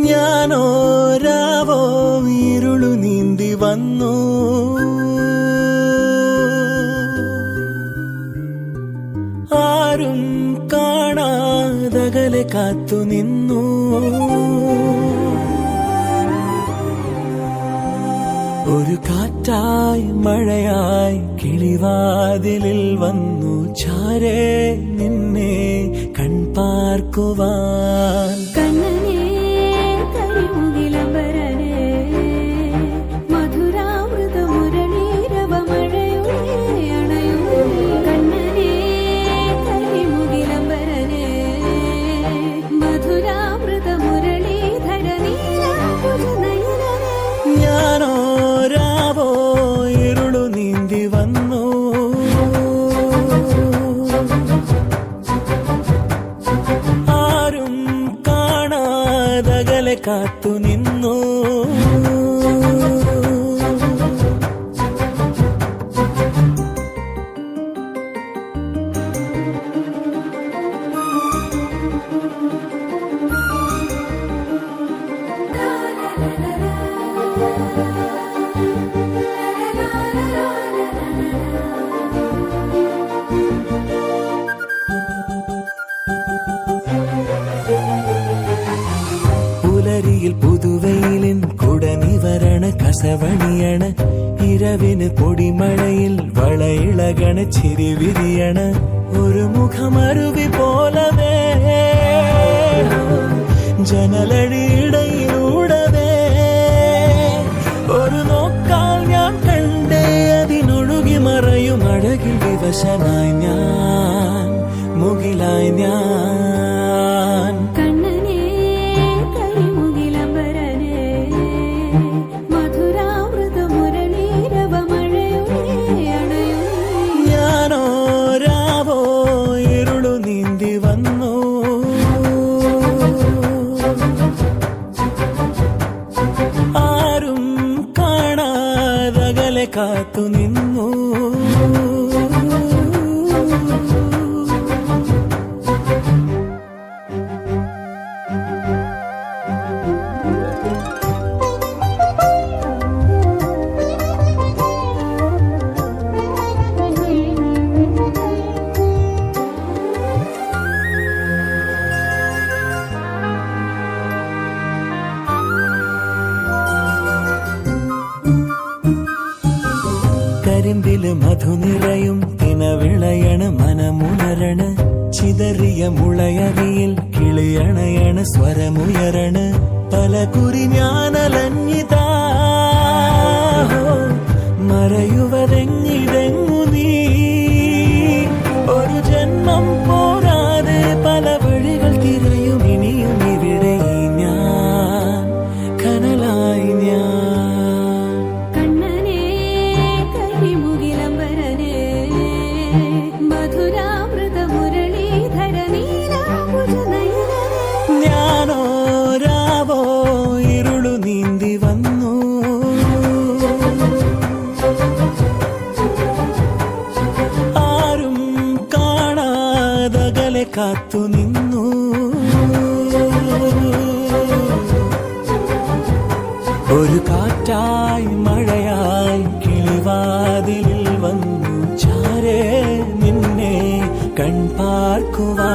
ഞാനോ രാവോ ഇരുളു നീന്തി വന്നു, ആരും കാണാതകലെ കാത്തു നിന്നു. ഒരു കാറ്റായി മഴയായി കിളിവാതിലിൽ വന്നു ചാരേ നിന്നെ കൺപാർക്കുവാൻ. ഞാനോ രാവോ ഇരുളു നീന്തി വന്നു, ആരും കാണാതകലെ കാത്തു നിന്നു. പുലരിയിൽ പുതുവെയിലിൻ കുടനിവരണ കസവണിയണ, ഇരവിന് പൊടിമഴയിൽ വളയിളകണ ചിരിവിരിയണ, ഒരു മുഖമരുവി പോലവേ ജനലഴിയിടയിലൂടവേ ഒരു നോക്കാൽ ഞാൻ കണ്ടേ അതിനൊഴുകി മറയും അഴകിൽ വിവശനായി ഞാൻ, മുകിലായി ഞാൻ. ഞാനോ രാവോ ഇരുളു നീന്തി വന്നു, ആരും കാണാതകലെ കാത്തു നിന്നു. കരിമ്പില് മധു നിറയും തിനവിളയണ് മനമുണരണ, ചിതറിയ മുളയറിയിൽ കിളിയണയണ സ്വരമുയരണ, പല കുറി ഞാനലഞ്ഞിതാ മറയുവതെങ്ങിതെങ്ങു നീ. ഒരു ജന്മം പോരാതെ പല വഴികൾ തിരയും ഇനിയും ഇവിടെ ഞാൻ, കനലായി ഞാൻ. ഞാനോ രാവോ ഇരുളു നീന്തി വന്നു, ആരും കാണാതകലെ കാത്തു നിന്നു. ഒരു കാറ്റായി മഴയായി കിളിവാതിലിൽ വന്നു ചാരേ നിന്നെ കൺപാർക്കുവാൻ.